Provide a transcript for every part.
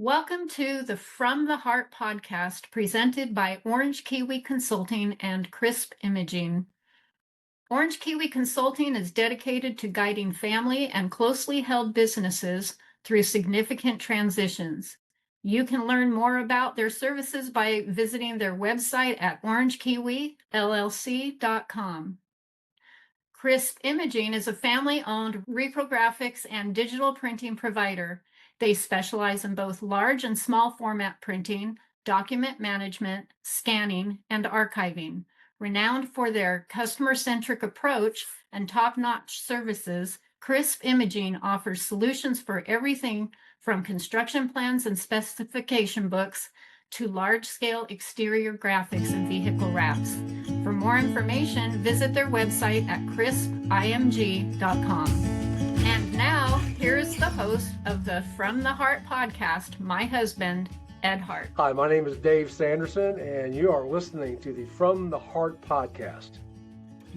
Welcome to the From the Hart podcast presented by Orange Kiwi Consulting and Crisp Imaging. Orange Kiwi Consulting is dedicated to guiding family and closely held businesses through significant transitions. You can learn more about their services by visiting their website at orangekiwillc.com. Crisp Imaging is a family-owned reprographics and digital printing provider. They specialize in both large and small format printing, document management, scanning, and archiving. Renowned for their customer-centric approach and top-notch services, Crisp Imaging offers solutions for everything from construction plans and specification books to large-scale exterior graphics and vehicle wraps. For more information, visit their website at crispimg.com. And now, here's the host of the From the Hart podcast, my husband, Ed Hart. Hi, my name is Dave Sanderson, and you are listening to the From the Hart podcast.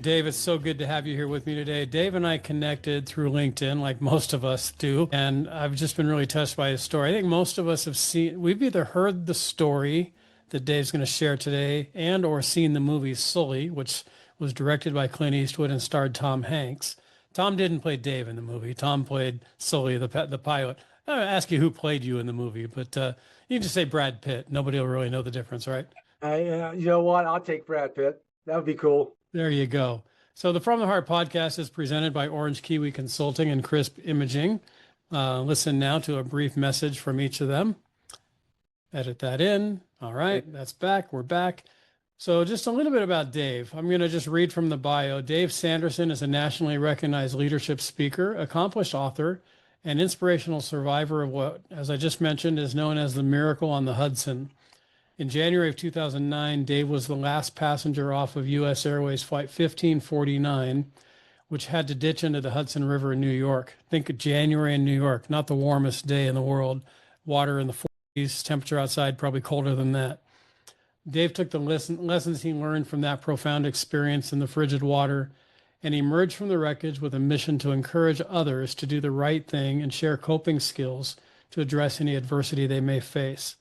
Dave, it's so good to have you here with me today. Dave and I connected through LinkedIn, like most of us do, and I've just been really touched by his story. I think most of us we've either heard the story that Dave's going to share today and or seen the movie Sully, which was directed by Clint Eastwood and starred Tom Hanks. Tom didn't play Dave in the movie. Tom played Sully, the pilot. I'm going to ask you who played you in the movie, but you can just say Brad Pitt. Nobody will really know the difference, right? You know what? I'll take Brad Pitt. That would be cool. There you go. So the From the Hart podcast is presented by Orange Kiwi Consulting and Crisp Imaging. Listen now to a brief message from each of them. Edit that in. All right, that's back. We're back. So just a little bit about Dave. I'm going to just read from the bio. Dave Sanderson is a nationally recognized leadership speaker, accomplished author, and inspirational survivor of what, as I just mentioned, is known as the miracle on the Hudson. In January of 2009, Dave was the last passenger off of US Airways Flight 1549, which had to ditch into the Hudson River in New York. Think of January in New York, not the warmest day in the world. Water in the 40s, temperature outside probably colder than that. Dave took the lessons he learned from that profound experience in the frigid water and emerged from the wreckage with a mission to encourage others to do the right thing and share coping skills to address any adversity they may face.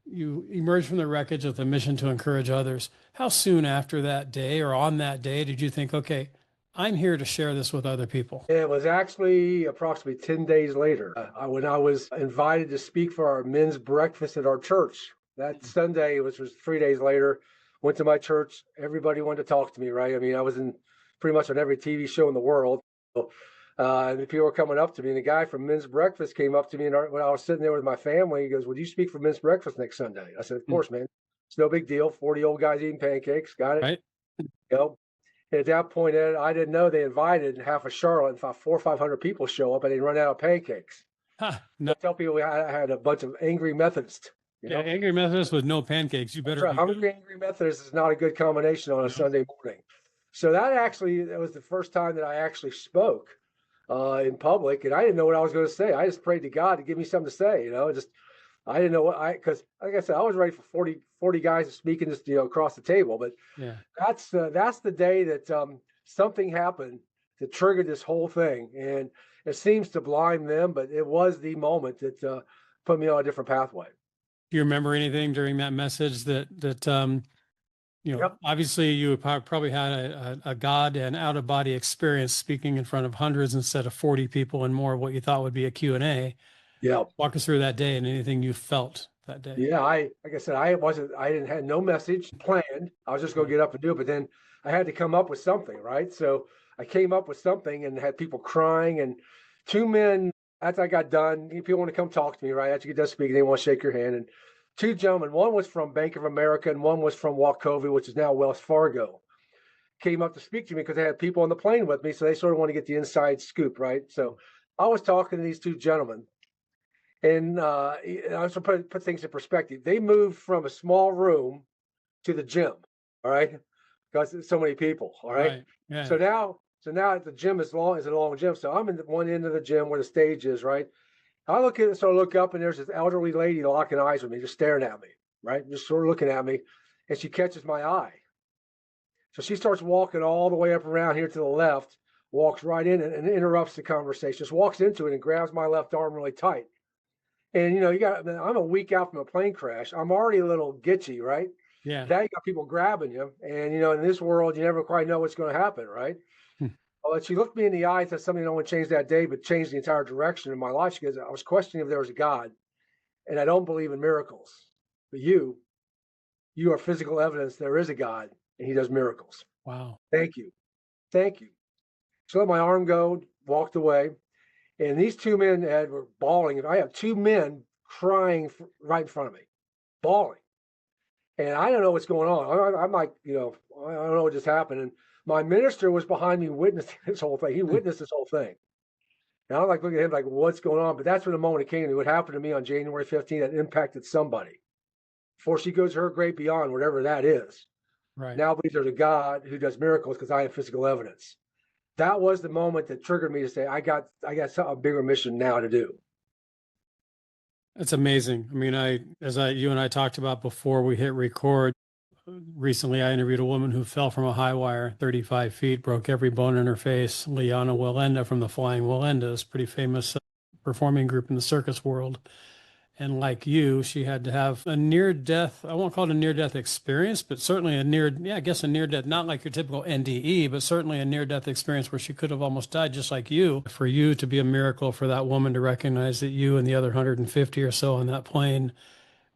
You emerged from the wreckage with a mission to encourage others. How soon after that day or on that day did you think, okay, I'm here to share this with other people? It was actually approximately 10 days later when I was invited to speak for our men's breakfast at our church. That Sunday, which was 3 days later, went to my church. Everybody wanted to talk to me, right? I mean, I was in pretty much on every TV show in the world. And people were coming up to me, and the guy from Men's Breakfast came up to me, and when I was sitting there with my family, he goes, "Would you speak for Men's Breakfast next Sunday?" I said, "Of course, man. It's no big deal. 40 old guys eating pancakes. Got it." Right. You know, and at that point, Ed, I didn't know they invited half of Charlotte, and 400 or 500 people show up, and they run out of pancakes. No. I tell people I had a bunch of angry Methodists. Yeah, angry Methodist with no pancakes. You better. Hungry, angry Methodist is not a good combination on a Sunday morning. So that was the first time that I actually spoke in public, and I didn't know what I was going to say. I just prayed to God to give me something to say. I didn't know because like I said, I was ready for 40 guys speaking just across the table. But yeah, that's the day that something happened that triggered this whole thing, and it seems to blind them, but it was the moment that put me on a different pathway. Do you remember anything during that message that Yep. Obviously you probably had a God and out of body experience speaking in front of hundreds instead of 40 people and more of what you thought would be a Q&A. Yeah. Walk us through that day and anything you felt that day. Yeah. Like I said, I had no message planned. I was just going to get up and do it, but then I had to come up with something, right? So I came up with something and had people crying, and two men, after I got done, people want to come talk to me, right? After you get done speaking, they want to shake your hand. And two gentlemen, one was from Bank of America and one was from Wachovia, which is now Wells Fargo, came up to speak to me because they had people on the plane with me. So they sort of want to get the inside scoop, right? So I was talking to these two gentlemen, and I was to put things in perspective. They moved from a small room to the gym, all right? Because there's so many people, all right? Right. Yeah. So now the gym is a long gym. So I'm in one end of the gym where the stage is, right? I look up, and there's this elderly lady locking eyes with me, just staring at me, right? Just sort of looking at me, and she catches my eye. So she starts walking all the way up around here to the left, walks right in and interrupts the conversation, just walks into it and grabs my left arm really tight. And, I'm a week out from a plane crash. I'm already a little gitchy, right? Yeah. Now you got people grabbing you. And, in this world, you never quite know what's going to happen, right? Hmm. Well, she looked me in the eye and said something no one changed that day, but changed the entire direction of my life. She goes, I was questioning if there was a God, and I don't believe in miracles. But you are physical evidence there is a God, and he does miracles. Wow. Thank you. Thank you. So let my arm go, walked away. And these two men were bawling. I have two men crying right in front of me, bawling. And I don't know what's going on. I'm like, I don't know what just happened. And my minister was behind me witnessing this whole thing. He witnessed this whole thing. And I'm like looking at him like, what's going on? But that's when the moment it came to me. What happened to me on January 15th that impacted somebody. Before she goes to her great beyond, whatever that is. Right. Now I believe there's a God who does miracles because I have physical evidence. That was the moment that triggered me to say, I got a bigger mission now to do. That's amazing. I mean, you and I talked about before we hit record, recently I interviewed a woman who fell from a high wire 35 feet, broke every bone in her face. Liana Willenda from the Flying Willendas, pretty famous performing group in the circus world. And like you, she had to have a near death, I won't call it a near death experience, but certainly a near death, not like your typical NDE, but certainly a near death experience where she could have almost died, just like you. For you to be a miracle, for that woman to recognize that you and the other 150 or so on that plane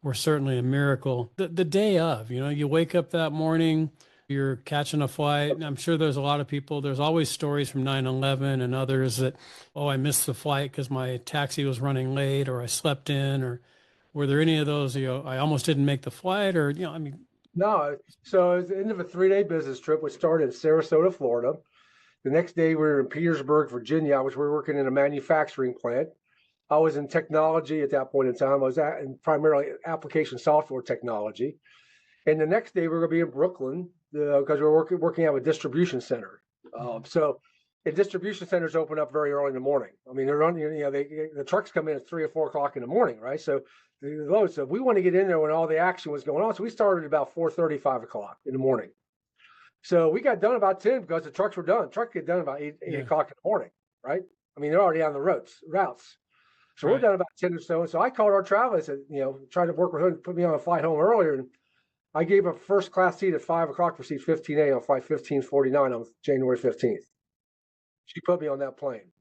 were certainly a miracle. The day of, you wake up that morning, you're catching a flight. And I'm sure there's a lot of people, there's always stories from 9/11 and others that, oh, I missed the flight because my taxi was running late or I slept in, or were there any of those, I almost didn't make the flight, or, I mean. No. So it was the end of a 3-day business trip, which started in Sarasota, Florida. The next day we were in Petersburg, Virginia. We were working in a manufacturing plant. I was in technology at that point in time. I was in primarily application software technology. And the next day we were going to be in Brooklyn because we were working out of a distribution center. So the distribution centers open up very early in the morning. I mean, they're running, the trucks come in at 3 or 4 o'clock in the morning, right? So the load. So we want to get in there when all the action was going on. So we started about 4:30, 5 o'clock in the morning. So we got done about 10 because the trucks were done. Trucks get done about 8 o'clock in the morning, right? I mean, they're already on the routes. So we're done about 10 or so. So I called our travel. I said, tried to work with her and put me on a flight home earlier. And I gave a first class seat at 5 o'clock for seat 15A on flight 1549 on January 15th. She put me on that plane.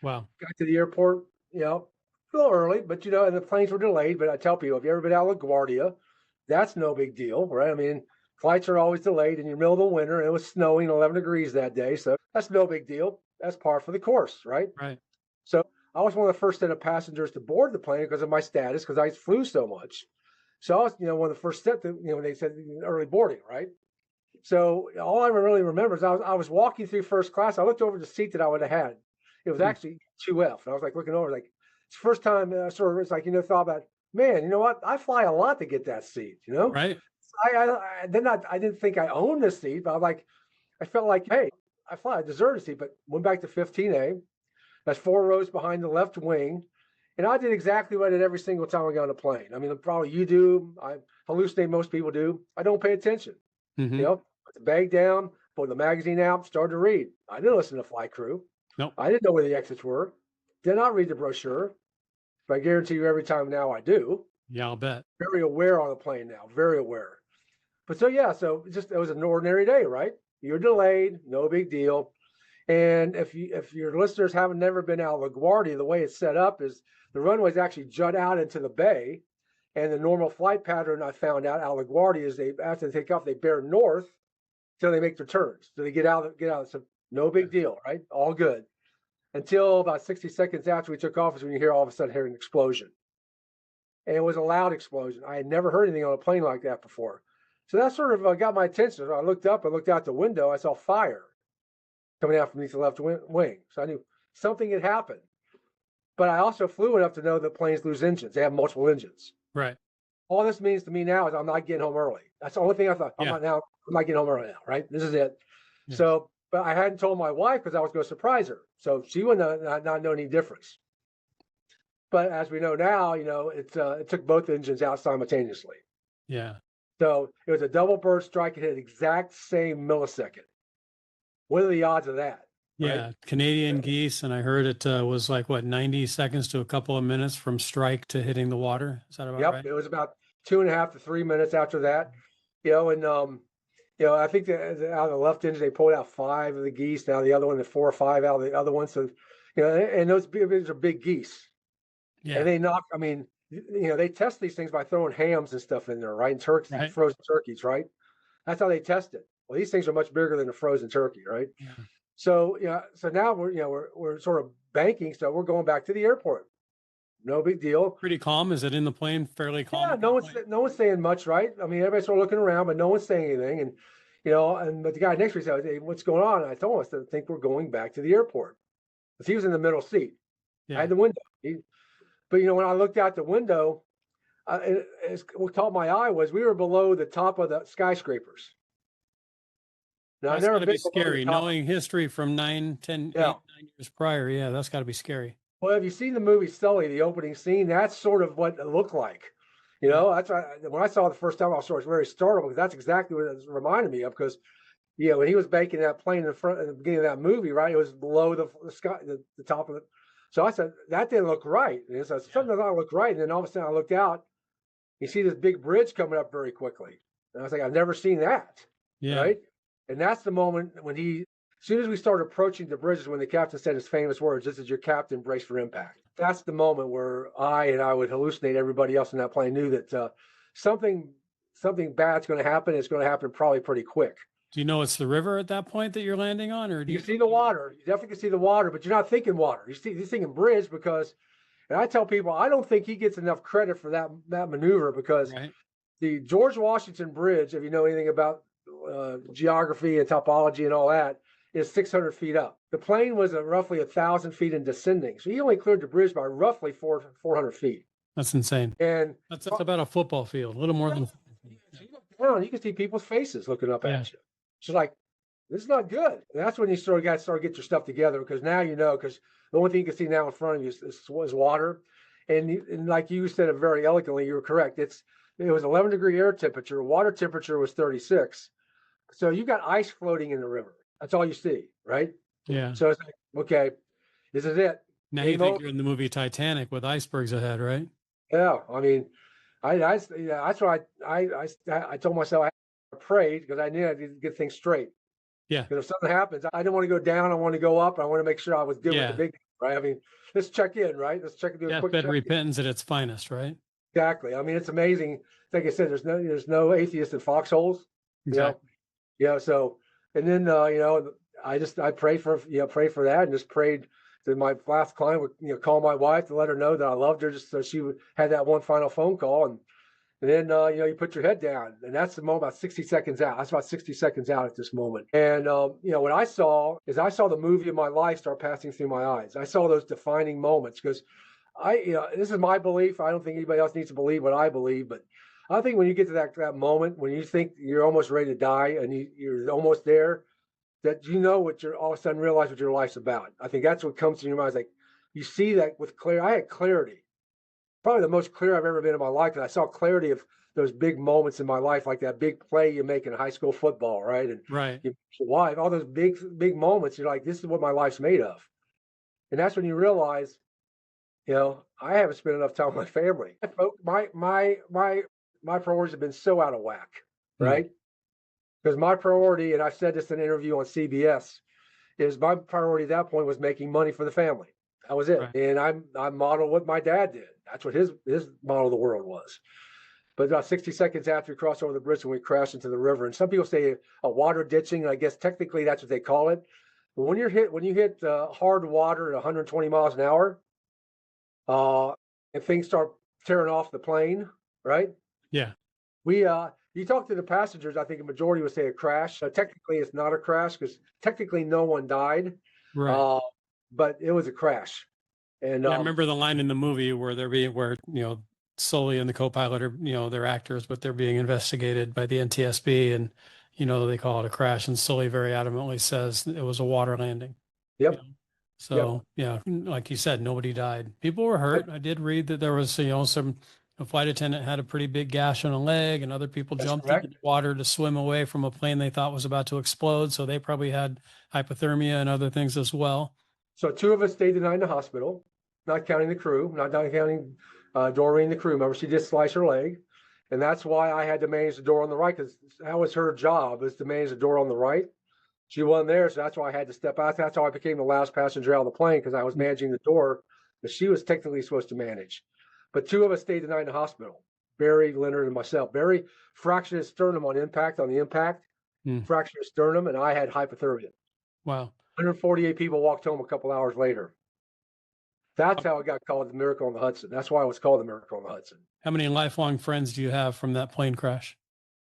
Wow. Got to the airport, a little early, but, and the planes were delayed. But I tell people, if you ever been out of LaGuardia, that's no big deal, right? I mean, flights are always delayed in the middle of the winter. And it was snowing 11 degrees that day. So that's no big deal. That's par for the course, right? Right. So I was one of the first set of passengers to board the plane because of my status, because I flew so much. So I was, one of the first set that, they said early boarding, right? So all I really remember is I was walking through first class. I looked over the seat that I would have had. It was actually 2F. And I was like looking over, like, it's the first time it's like, thought about, man, you know what? I fly a lot to get that seat, Right. I didn't think I owned this seat, but I felt like, hey, I deserve a seat, but went back to 15A. That's 4 rows behind the left wing. And I did exactly what I did every single time I got on a plane. I mean, probably you do. I hallucinate, most people do. I don't pay attention. Mm-hmm. Put the bag down, pull the magazine out, start to read. I didn't listen to flight crew. Nope. I didn't know where the exits were. Did not read the brochure. But I guarantee you every time now I do. Yeah, I'll bet. Very aware on the plane now, very aware. But so it was an ordinary day, right? You're delayed, no big deal. And if your listeners haven't never been out of LaGuardia, the way it's set up is the runways actually jut out into the bay. And the normal flight pattern I found out LaGuardia is after they take off, they bear north till they make their turns. So they get out. So no big deal, right? All good. Until about 60 seconds after we took off is when you hear all of a sudden an explosion. And it was a loud explosion. I had never heard anything on a plane like that before. So that sort of got my attention. So I looked up, I looked out the window, I saw fire coming out from beneath the left wing. So I knew something had happened. But I also flew enough to know that planes lose engines. They have multiple engines. Right. All this means to me now is I'm not getting home early. That's the only thing I thought. I'm not getting home early now, right? This is it. Yes. So, but I hadn't told my wife because I was going to surprise her. So she would not know any difference. But as we know now, it took both engines out simultaneously. Yeah. So it was a double bird strike. It hit exact same millisecond. What are the odds of that? right? Yeah, Canadian geese, and I heard it was like what 90 seconds to a couple of minutes from strike to hitting the water. Is that about Yep, right? it was about 2.5 to 3 minutes after that. And I think that out of the left engine they pulled out 5 of the geese. Now the other one, the 4 or 5 out of the other one. So, and those are big geese, and Yeah, they knock. I mean, they test these things by throwing hams and stuff in there, right? And turkeys, right. frozen turkeys, right? That's how they test it. Well, these things are much bigger than a frozen turkey, right? Yeah. So so now we're sort of banking. So we're going back to the airport. No big deal. Pretty calm. Is it in the plane? Fairly calm Yeah, at that point? no one's saying much, right? I mean, everybody's sort of looking around, but no one's saying anything. And but the guy next to me said, "Hey, what's going on?" And I told him, I think we're going back to the airport because he was in the middle seat. I Yeah. had the window. But when I looked out the window, what caught my eye was we were below the top of the skyscrapers. Now I've That's never got to be been below the scary. top. Knowing history from 9, 10, 8, Yeah. 9 years prior. Yeah, that's got to be scary. Well, have you seen the movie Sully, the opening scene? That's sort of what it looked like. Yeah. That's why when I saw it the first time, I was sort of very startled because that's exactly what it reminded me of. Because when he was making that plane in the front at the beginning of that movie, right? It was below the sky, the top of it. So I said that didn't look right. And so something does not look right. And then all of a sudden, I looked out. You see this big bridge coming up very quickly, and I was like, I've never seen that. Yeah. Right? And that's the moment when as soon as we started approaching the bridges, when the captain said his famous words, "This is your captain, brace for impact." That's the moment where I would hallucinate. Everybody else in that plane knew that something bad's going to happen. It's going to happen probably pretty quick. Do you know it's the river at that point that you're landing on, or do You you see the water. You definitely can see the water, but you're not thinking water. You're thinking bridge because, and I tell people, I don't think he gets enough credit for that maneuver because right? the George Washington Bridge, if you know anything about geography and topology and all that, is 600 feet up. The plane was roughly 1,000 feet in descending, so he only cleared the bridge by roughly 400 feet. That's insane. And That's about a football field, a little more than. so you look down, you can see people's faces looking up Yeah. at you. It's like, this is not good. And that's when you got to start get your stuff together because now because the only thing you can see now in front of you is water. And like you said it very eloquently, you were correct. It was 11-degree air temperature. Water temperature was 36. So you got ice floating in the river. That's all you see, right? Yeah. So it's like, okay, this is it. Now you think you're in the movie Titanic with icebergs ahead, right? Yeah, I mean, that's why I told myself I prayed because I knew I needed to get things straight. Yeah. Because if something happens, I didn't want to go down. I want to go up. I want to make sure I was good with the big, right? I mean, let's check in, right? Let's check do a quick Deathbed check. repentance at its finest, right? Exactly. I mean, it's amazing. Like I said, there's no atheist in foxholes. Exactly. So, and then I prayed for for that and just prayed that my last client would call my wife to let her know that I loved her, just so she would had that one final phone call, and then you put your head down, and that's the moment about 60 seconds out. That's about 60 seconds out at this moment, and what I saw the movie of my life start passing through my eyes. I saw those defining moments because this is my belief. I don't think anybody else needs to believe what I believe, but I think when you get to that moment when you think you're almost ready to die and you're almost there, that what you're all of a sudden realize what your life's about. I think that's what comes to your mind. It's like you see that with clarity. I had clarity, probably the most clear I've ever been in my life, and I saw clarity of those big moments in my life, like that big play you make in high school football, right? And right. your wife, all those big moments. You're like, this is what my life's made of, and that's when you realize, I haven't spent enough time with my family. My priorities have been so out of whack, right? Because my priority, and I've said this in an interview on CBS, is my priority at that point was making money for the family. That was it. Right. And I modeled what my dad did. That's what his model of the world was. But about 60 seconds after we crossed over the bridge and we crashed into the river, and some people say a water ditching, and I guess technically that's what they call it. But when you hit hard water at 120 miles an hour, and things start tearing off the plane, right? Yeah. You talk to the passengers, I think a majority would say a crash. Technically, it's not a crash because technically no one died, right? But it was a crash. And I remember the line in the movie where Sully and the co-pilot are they're actors, but they're being investigated by the NTSB, and they call it a crash, and Sully very adamantly says it was a water landing. Yep. So like you said, nobody died. People were hurt. I did read that there was some a flight attendant had a pretty big gash on a leg, and other people That's jumped correct. into the water to swim away from a plane they thought was about to explode. So they probably had hypothermia and other things as well. So 2 of us stayed the night in the hospital, not counting the crew, not counting Doreen, the crew member. She did slice her leg. And that's why I had to manage the door on the right, because that was her job, is to manage the door on the right. She wasn't there, so that's why I had to step out. That's how I became the last passenger out of the plane, because I was managing the door that she was technically supposed to manage. But 2 of us stayed the night in the hospital, Barry, Leonard, and myself. Barry fractured his sternum on the impact, fractured his sternum, and I had hypothermia. Wow. 148 people walked home a couple hours later. That's how it got called the Miracle on the Hudson. That's why it was called the Miracle on the Hudson. How many lifelong friends do you have from that plane crash?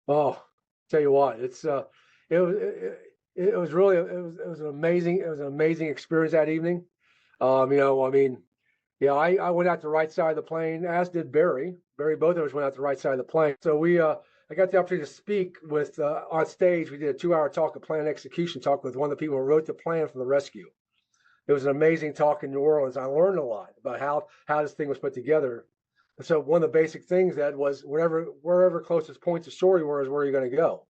Oh, tell you what, it was really it was an amazing experience that evening. I went out the right side of the plane, as did Barry. Both of us went out the right side of the plane. So I got the opportunity to speak with on stage. We did a 2-hour talk, a plan execution talk with one of the people who wrote the plan for the rescue. It was an amazing talk in New Orleans. I learned a lot about how this thing was put together. And so one of the basic things that was wherever closest points of shore you were is where you're going to go.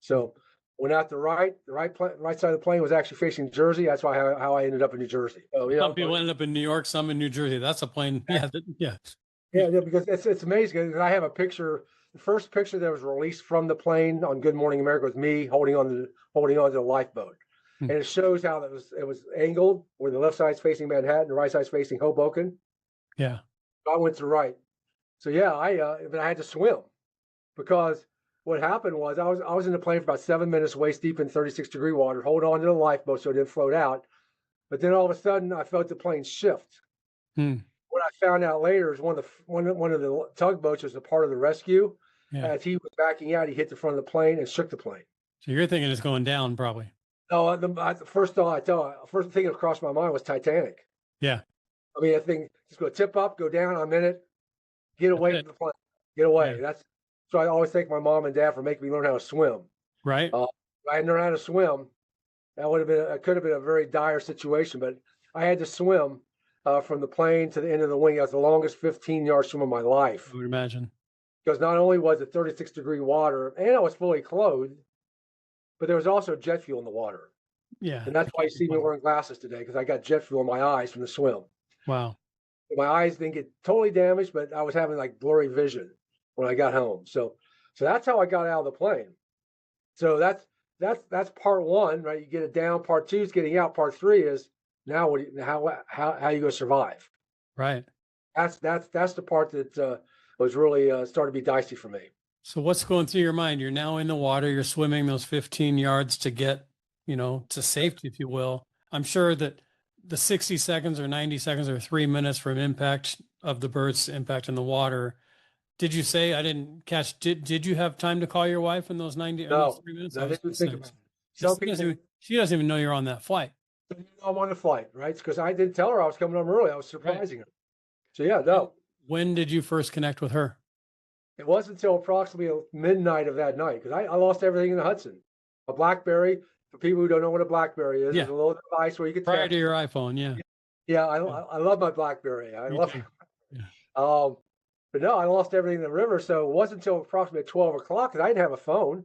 So went out the right side of the plane was actually facing Jersey. That's why how I ended up in New Jersey. So, some people ended up in New York, some in New Jersey. That's a plane. Yeah. Because it's amazing. I have a picture. The first picture that was released from the plane on Good Morning America was me holding on to the lifeboat. And it shows how it was angled, where the left side's facing Manhattan, the right side's facing Hoboken. Yeah. I went to the right. So but I had to swim, because what happened was I was in the plane for about 7 minutes, waist deep in 36-degree water, holding on to the lifeboat so it didn't float out. But then all of a sudden, I felt the plane shift. What I found out later is one of the tugboats was a part of the rescue. Yeah. As he was backing out, he hit the front of the plane and shook the plane. So you're thinking it's going down, probably. No, the first thing that crossed my mind was Titanic. Yeah. I mean, I think just go tip up, go down. I'm in it. Get away from the plane. Get away. Yeah. So I always thank my mom and dad for making me learn how to swim. Right. If I hadn't learned how to swim, it could have been a very dire situation. But I had to swim from the plane to the end of the wing. That was the longest 15-yard swim of my life. I would imagine. Because not only was it 36-degree water, and I was fully clothed, but there was also jet fuel in the water. Yeah. And that's why you see me wearing glasses today, because I got jet fuel in my eyes from the swim. Wow. My eyes didn't get totally damaged, but I was having like blurry vision when I got home. So that's how I got out of the plane. So that's part one, right? You get it down. Part two is getting out. Part three is now how you going to survive? Right. That's the part that was really started to be dicey for me. So what's going through your mind? You're now in the water. You're swimming those 15 yards to get, to safety, if you will. I'm sure that the 60 seconds or 90 seconds or 3 minutes from impact of the bird's impact in the water. Did you say, I didn't catch, did you have time to call your wife in those 90 no, 3 minutes? I didn't think about it. She doesn't even know you're on that flight. I'm on the flight, right? Because I didn't tell her I was coming home early. I was surprising her. So no. When did you first connect with her? It wasn't until approximately midnight of that night, because I lost everything in the Hudson. A BlackBerry, for people who don't know what a BlackBerry is, it's a little device where you can prior text. to your iPhone, yeah. Yeah, I love my BlackBerry. I love it. Yeah. But no, I lost everything in the river. So it wasn't until approximately 12 o'clock, because I didn't have a phone.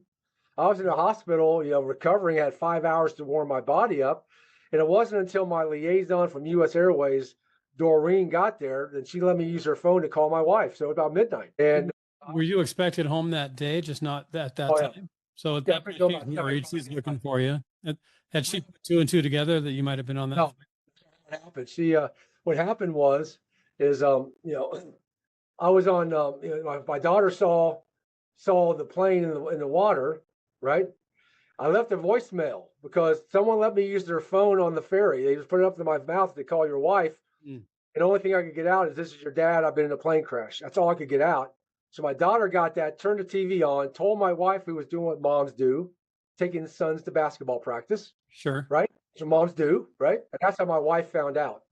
I was in the hospital, recovering, had 5 hours to warm my body up. And it wasn't until my liaison from US Airways, Doreen, got there that she let me use her phone to call my wife. So about midnight. And were you expected home that day, just not at that time? Yeah. So at that point, she's worried, she's looking for you. Had she put 2 and 2 together that you might have been on that? No, what happened? What happened is I was on. My daughter saw the plane in the water, right? I left a voicemail because someone let me use their phone on the ferry. They just put it up to my mouth to call your wife. And the only thing I could get out is, "This is your dad. I've been in a plane crash." That's all I could get out. So my daughter got that, turned the TV on, told my wife, who was doing what moms do, taking sons to basketball practice. Sure. Right? So moms do, right? And that's how my wife found out,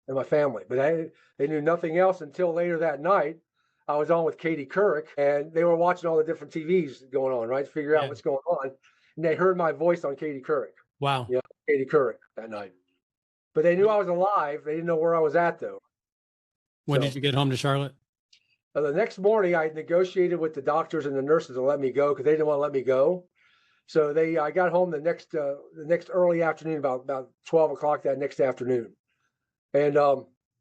and my family. But they knew nothing else until later that night. I was on with Katie Couric, and they were watching all the different TVs going on, right? To figure out what's going on. And they heard my voice on Katie Couric. Wow. Yeah, Katie Couric that night. But they knew I was alive. They didn't know where I was at, though. When did you get home to Charlotte? The next morning, I negotiated with the doctors and the nurses to let me go because they didn't want to let me go. So I got home the next early afternoon, about 12 o'clock that next afternoon. And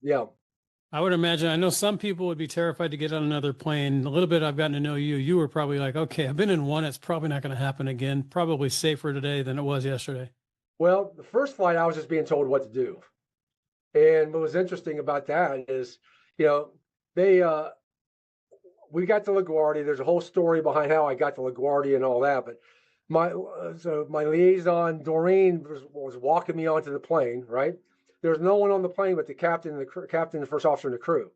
yeah. I would imagine, I know some people would be terrified to get on another plane. A little bit I've gotten to know you. You were probably like, okay, I've been in one. It's probably not going to happen again. Probably safer today than it was yesterday. Well, the first flight, I was just being told what to do. And what was interesting about that is, they we got to LaGuardia. There's a whole story behind how I got to LaGuardia and all that. But my liaison Doreen was walking me onto the plane. Right, there was no one on the plane but the captain and the first officer and the crew.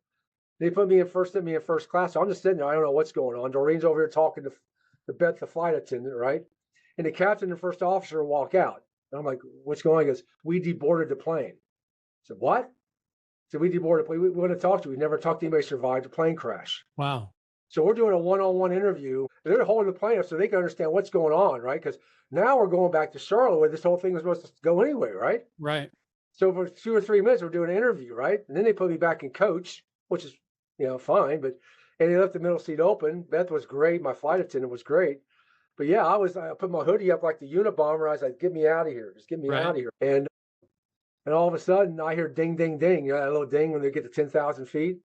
They put me in first class. So I'm just sitting there. I don't know what's going on. Doreen's over here talking to the flight attendant, right? And the captain and first officer walk out. And I'm like, what's going on? He goes, we deboarded the plane. I said, what? So we deboarded the plane. We want to talk to you. We never talked to anybody who survived a plane crash. Wow. So we're doing a one-on-one interview. They're holding the plane up so they can understand what's going on, right? Because now we're going back to Charlotte where this whole thing was supposed to go anyway, right? Right. So for 2 or 3 minutes, we're doing an interview, right? And then they put me back in coach, which is, fine. And they left the middle seat open. Beth was great. My flight attendant was great. But yeah, I put my hoodie up like the Unabomber. I was like, get me out of here. Just get me out of here. And all of a sudden, I hear ding, ding, ding. That little ding when they get to 10,000 feet.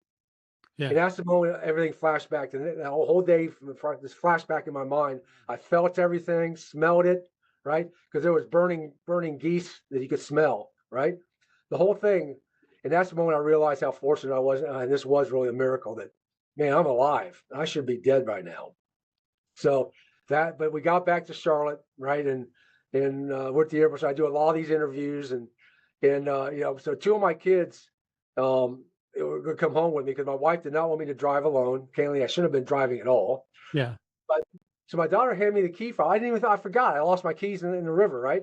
Yeah. And that's the moment everything flashed back. To the whole day from the front, this flashback in my mind. I felt everything, smelled it, right? Because there was burning geese that you could smell, right? The whole thing. And that's the moment I realized how fortunate I was. And this was really a miracle that, man, I'm alive. I should be dead by now. So but we got back to Charlotte, right? And we're at the airport. So I do a lot of these interviews and so 2 of my kids, were going to come home with me because my wife did not want me to drive alone. Candidly, I shouldn't have been driving at all. Yeah. But so my daughter handed me the key fob. I forgot. I lost my keys in the river, right?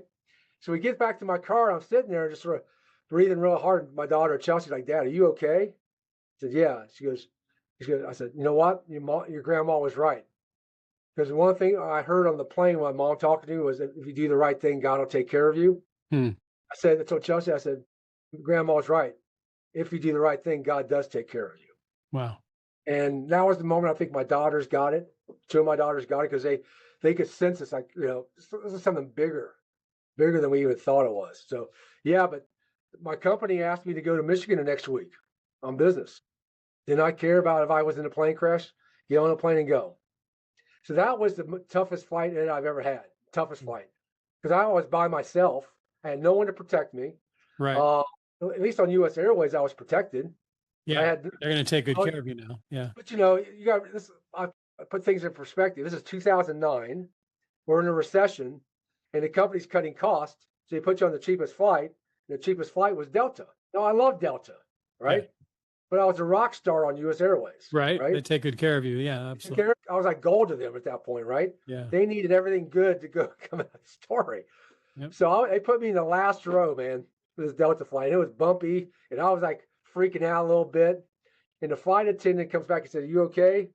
So we get back to my car. I'm sitting there just sort of breathing real hard. My daughter, Chelsea's like, Dad, are you okay? I said, yeah. She goes, I said, you know what? Your grandma was right. Because one thing I heard on the plane when my mom talking to me was that if you do the right thing, God will take care of you. I told Chelsea, I said, Grandma was right. If you do the right thing, God does take care of you. Wow. And that was the moment I think my daughters got it. 2 of my daughters got it because they could sense it's like, this is something bigger than we even thought it was. So, yeah, but my company asked me to go to Michigan the next week on business. Did not care about if I was in a plane crash. Get on a plane and go. So that was the toughest flight that I've ever had. Toughest flight. Because I was by myself. I had no one to protect me. Right. At least on US Airways, I was protected. Yeah. They're going to take good care of you now. Yeah. But you got this. I put things in perspective. This is 2009. We're in a recession, and the company's cutting costs. So they put you on the cheapest flight. And the cheapest flight was Delta. Now I love Delta, right? Yeah. But I was a rock star on US Airways. Right. They take good care of you. Yeah, absolutely. I was like gold to them at that point, right? Yeah. They needed everything good to come out of the story. Yep. So they put me in the last row, man, for this Delta flight. It was bumpy, and I was like freaking out a little bit. And the flight attendant comes back and said, "Are you okay?" I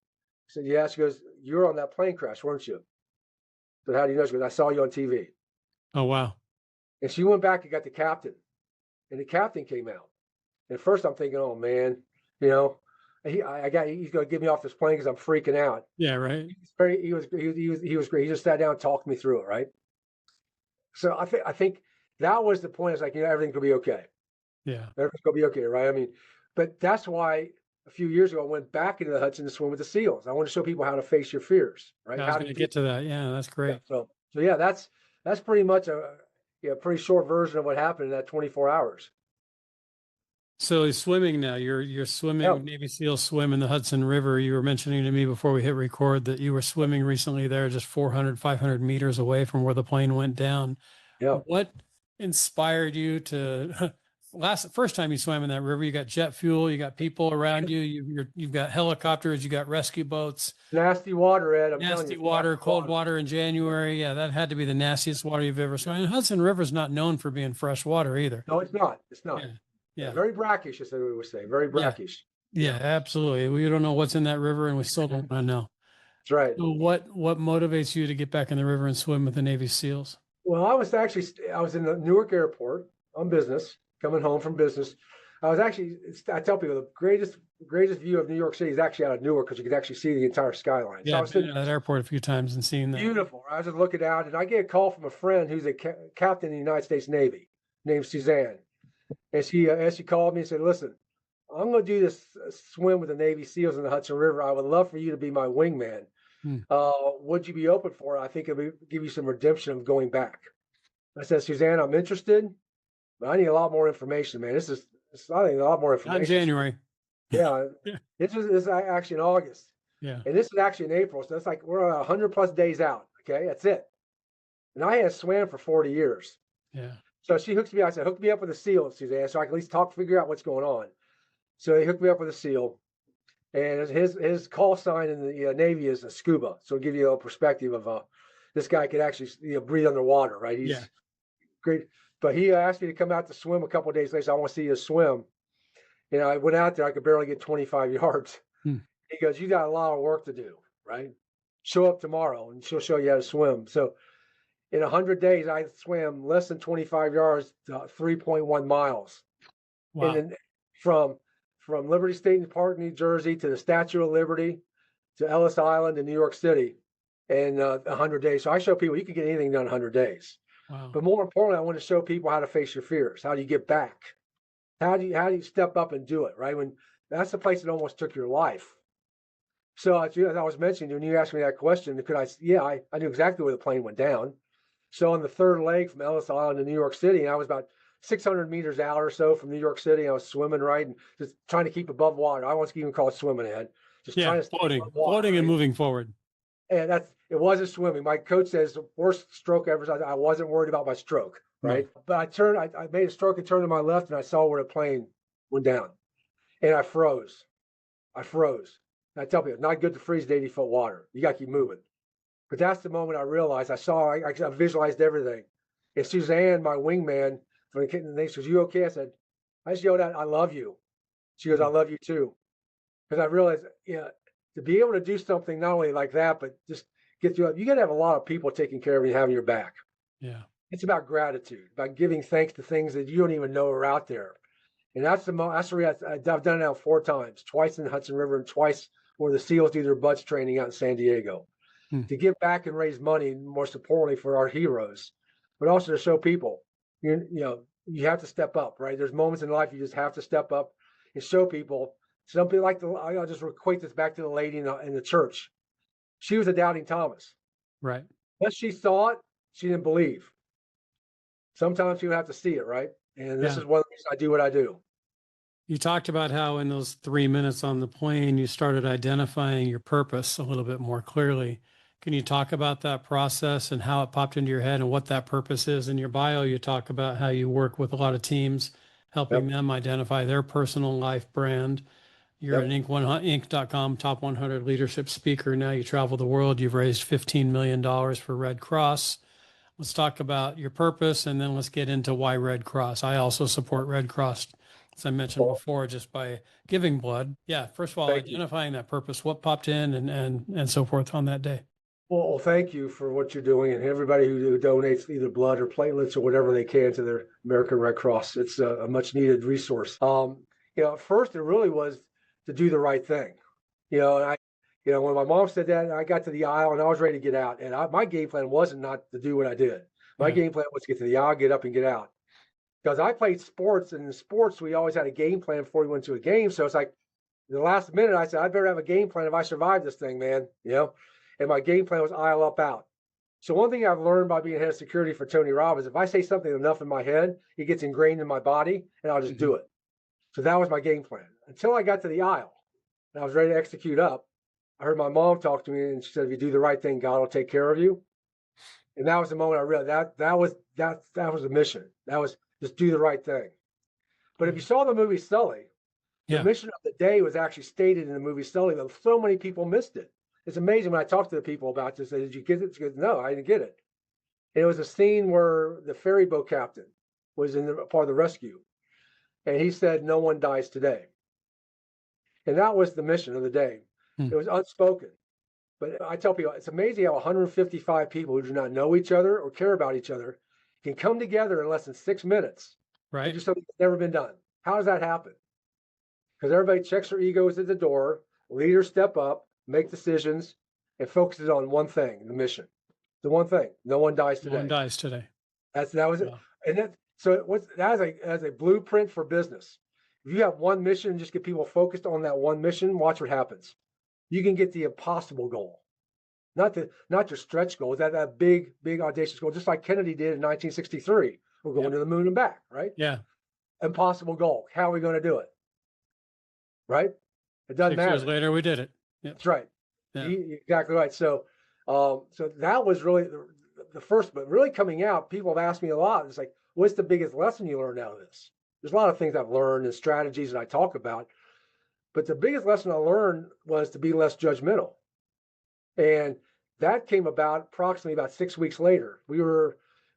said, "Yeah." She goes, "You were on that plane crash, weren't you?" I said, "How do you know?" She goes, "I saw you on TV." Oh, wow. And she went back and got the captain, and the captain came out. And at first I'm thinking, oh man, he's going to get me off this plane because I'm freaking out. Yeah, right. He was great. He just sat down and talked me through it, right? So I think that was the point. It's like, everything's going to be okay. Yeah. Everything's going to be okay, right? I mean, but that's why a few years ago I went back into the Hudson to swim with the SEALs. I want to show people how to face your fears, right? I was going to get to that. Yeah, that's great. Yeah, so yeah, that's pretty much a pretty short version of what happened in that 24 hours. So swimming now, you're swimming, Navy SEAL swim in the Hudson River. You were mentioning to me before we hit record that you were swimming recently there just 400, 500 meters away from where the plane went down. Yeah. What inspired you to first time you swam in that river? You got jet fuel, you got people around you, you've got helicopters, you got rescue boats. Nasty water, Ed. I'm telling you. Nasty water, cold water in January. Yeah, that had to be the nastiest water you've ever swum. And Hudson River's not known for being fresh water either. No, it's not. It's not. Yeah. Very brackish, as we would say. Very brackish. Yeah, absolutely. We don't know what's in that river, and we still don't want to know. That's right. So what motivates you to get back in the river and swim with the Navy SEALs? Well, I was in the Newark airport on business, coming home from business. I tell people the greatest view of New York City is actually out of Newark because you could actually see the entire skyline. Yeah, So I I've was been sitting, to that airport a few times and seen that. beautiful. I was just looking out, and I get a call from a friend who's a captain in the United States Navy named Suzanne. And she called me and said, "Listen, I'm going to do this swim with the Navy SEALs in the Hudson River. I would love for you to be my wingman. Hmm. Would you be open for it? I think it would give you some redemption of going back." I said, "Suzanne, I'm interested, but I need a lot more information, man. I think a lot more information." Not in January. Yeah, Yeah. this is actually in August, Yeah. and this is actually in April. So it's like we're 100+ days out. Okay, that's it. And I had swam for 40 years. Yeah. So she hooks me. I said, "Hook me up with a SEAL, Suzanne, so I can at least figure out what's going on." So they hooked me up with a SEAL, and his call sign in the Navy is a scuba. So it'll give you a perspective of this guy could actually breathe underwater, right? He's great. But he asked me to come out to swim a couple of days later. So I want to see you swim. I went out there. I could barely get 25 yards. Hmm. He goes, "You got a lot of work to do, right? Show up tomorrow, and she'll show you how to swim." So in 100 days, I swam less than 25 yards to 3.1 miles. Wow. And then from Liberty State Park, New Jersey, to the Statue of Liberty, to Ellis Island in New York City in 100 days. So I show people you can get anything done in 100 days. Wow. But more importantly, I want to show people how to face your fears. How do you get back? How do you step up and do it, right? When that's the place that almost took your life. So as I was mentioning, when you asked me that question, I knew exactly where the plane went down. So on the third leg from Ellis Island to New York City, and I was about 600 meters out or so from New York City. I was swimming, right, and just trying to keep above water. I won't even call it swimming, Ed. Just trying to floating, stay above water, floating and right? moving forward. And it wasn't swimming. My coach says the worst stroke ever. I wasn't worried about my stroke, right? No. But I made a stroke and turned to my left, and I saw where the plane went down, and I froze. And I tell people, not good to freeze to 80-foot water. You got to keep moving. But that's the moment I realized. I visualized everything. And Suzanne, my wingman, from the name, says, "You okay?" I just yelled out, "I love you." She goes, "I love you too." Because I realized, to be able to do something not only like that, but just get through it, you got to have a lot of people taking care of you and having your back. Yeah. It's about gratitude, about giving thanks to things that you don't even know are out there. And that's the reason I've done it now 4 times, twice in the Hudson River and twice where the SEALs do their butts training out in San Diego. To give back and raise money, most importantly for our heroes, but also to show people, you have to step up, right? There's moments in life you just have to step up and show people. Some people I'll just equate this back to the lady in the church. She was a doubting Thomas. Right. Once she saw it, she didn't believe. Sometimes you have to see it, right? And this is one of the reasons I do what I do. You talked about how in those 3 minutes on the plane, you started identifying your purpose a little bit more clearly. Can you talk about that process and how it popped into your head and what that purpose is? In your bio, you talk about how you work with a lot of teams, helping them identify their personal life brand. You're an Inc.com top 100 leadership speaker. Now you travel the world. You've raised $15 million for Red Cross. Let's talk about your purpose, and then let's get into why Red Cross. I also support Red Cross, as I mentioned before, just by giving blood. Yeah, first of all, identifying that purpose, what popped in and so forth on that day. Well, thank you for what you're doing, and everybody who donates either blood or platelets or whatever they can to their American Red Cross. It's a much needed resource. At first it really was to do the right thing. When my mom said that, I got to the aisle and I was ready to get out. And my game plan wasn't not to do what I did. My game plan was to get to the aisle, get up and get out. Because I played sports, and in sports, we always had a game plan before we went to a game. So it's like the last minute, I said, I better have a game plan if I survive this thing, man. And my game plan was aisle up out. So one thing I've learned by being head of security for Tony Robbins, if I say something enough in my head, it gets ingrained in my body and I'll just do it. So that was my game plan until I got to the aisle and I was ready to execute up. I heard my mom talk to me and she said, "If you do the right thing, God will take care of you." And that was the moment I realized that was the mission. That was just do the right thing. But if you saw the movie Sully, the mission of the day was actually stated in the movie Sully, but so many people missed it. It's amazing when I talk to the people about this. Did you get it? She goes, "No, I didn't get it." And it was a scene where the ferry boat captain was in part of the rescue. And he said, "No one dies today." And that was the mission of the day. It was unspoken. But I tell people, it's amazing how 155 people who do not know each other or care about each other can come together in less than 6 minutes. Right. And do something that's never been done. How does that happen? Because everybody checks their egos at the door, leaders step up, make decisions, and focuses on one thing, the mission. The one thing. No one dies No today. one dies today. That was it. Wow. And that so what's that as a blueprint for business. If you have one mission and just get people focused on that one mission, watch what happens. You can get the impossible goal. Not your stretch goals, that big audacious goal, just like Kennedy did in 1963. We're going to the moon and back, right? Yeah. Impossible goal. How are we going to do it? Right? It doesn't 6 matter. years later, we did it. Yep. That's right. Yeah. Exactly right. So that was really the first, but really coming out, people have asked me a lot. It's like, what's the biggest lesson you learned out of this? There's a lot of things I've learned and strategies that I talk about, but the biggest lesson I learned was to be less judgmental. And that came about approximately about 6 weeks later.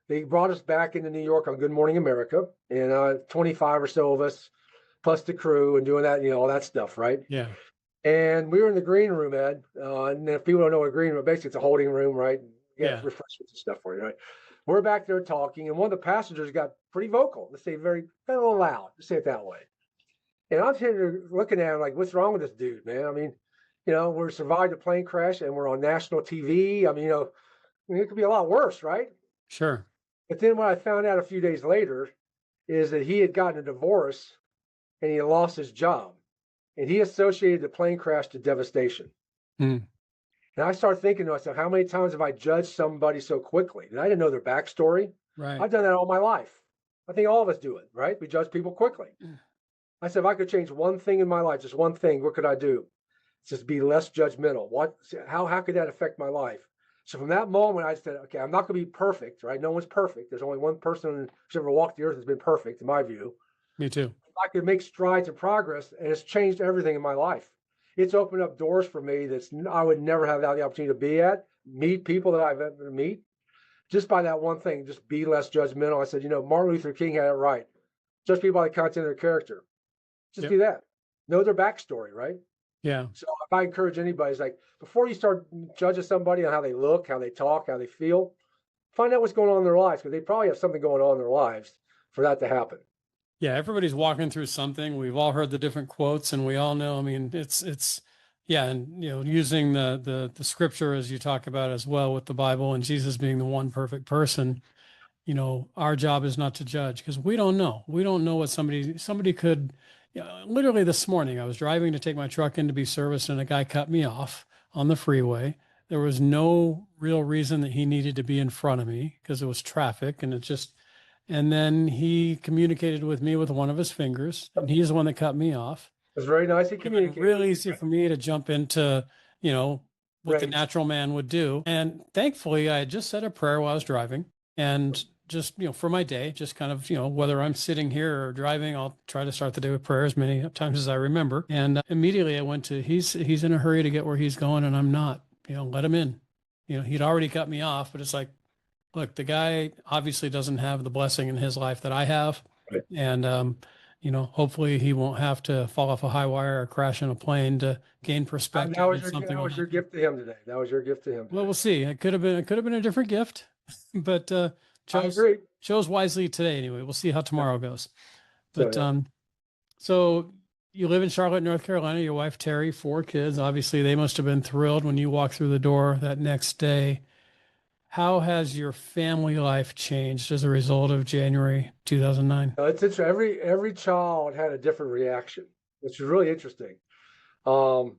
They brought us back into New York on Good Morning America, and 25 or so of us, plus the crew, and doing that, all that stuff, right? Yeah. And we were in the green room, Ed. And if people don't know what a green room, basically it's a holding room, right? Yeah. Refreshments and stuff for you, right? We're back there talking, and one of the passengers got pretty vocal. Let's say a little loud. Let's say it that way. And I'm sitting there looking at him like, what's wrong with this dude, man? I mean, we survived a plane crash and we're on national TV. I mean, it could be a lot worse, right? Sure. But then what I found out a few days later is that he had gotten a divorce and he had lost his job. And he associated the plane crash to devastation. Mm. And I started thinking to myself, how many times have I judged somebody so quickly? And I didn't know their backstory. Right. I've done that all my life. I think all of us do it, right? We judge people quickly. I said, if I could change one thing in my life, just one thing, what could I do? Just be less judgmental. How could that affect my life? So from that moment, I said, okay, I'm not going to be perfect, right? No one's perfect. There's only one person who's ever walked the earth that's been perfect, in my view. Me too. I could make strides and progress, and it's changed everything in my life. It's opened up doors for me I would never have had the opportunity to be at, meet people that I've ever meet, just by that one thing, just be less judgmental. I said, Martin Luther King had it right. Judge people by the content of their character. Just do that. Know their backstory, right? Yeah. So if I encourage anybody, it's like, before you start judging somebody on how they look, how they talk, how they feel, find out what's going on in their lives, because they probably have something going on in their lives for that to happen. Yeah, everybody's walking through something. We've all heard the different quotes, and we all know. I mean, it's yeah, and using the scripture as you talk about as well with the Bible and Jesus being the one perfect person. Our job is not to judge because we don't know. We don't know what somebody could. Literally this morning, I was driving to take my truck in to be serviced, and a guy cut me off on the freeway. There was no real reason that he needed to be in front of me because it was traffic, and then he communicated with me with one of his fingers, and he's the one that cut me off. It was very nice. He It was communicated. really easy for me to jump into, what the natural man would do. And thankfully, I had just said a prayer while I was driving, and just, for my day, just kind of, whether I'm sitting here or driving, I'll try to start the day with prayer as many times as I remember. And immediately I went to, he's in a hurry to get where he's going, and I'm not, let him in. He'd already cut me off, but it's like, look, the guy obviously doesn't have the blessing in his life that I have. Right. And, hopefully he won't have to fall off a high wire or crash in a plane to gain perspective. That was your gift to him today. That was your gift to him today. Well, we'll see. It could have been a different gift, but chose wisely today anyway. We'll see how tomorrow goes. But so you live in Charlotte, North Carolina. Your wife Terry, 4 kids. Obviously, they must have been thrilled when you walked through the door that next day. How has your family life changed as a result of January 2009? It's interesting. Every child had a different reaction, which is really interesting. My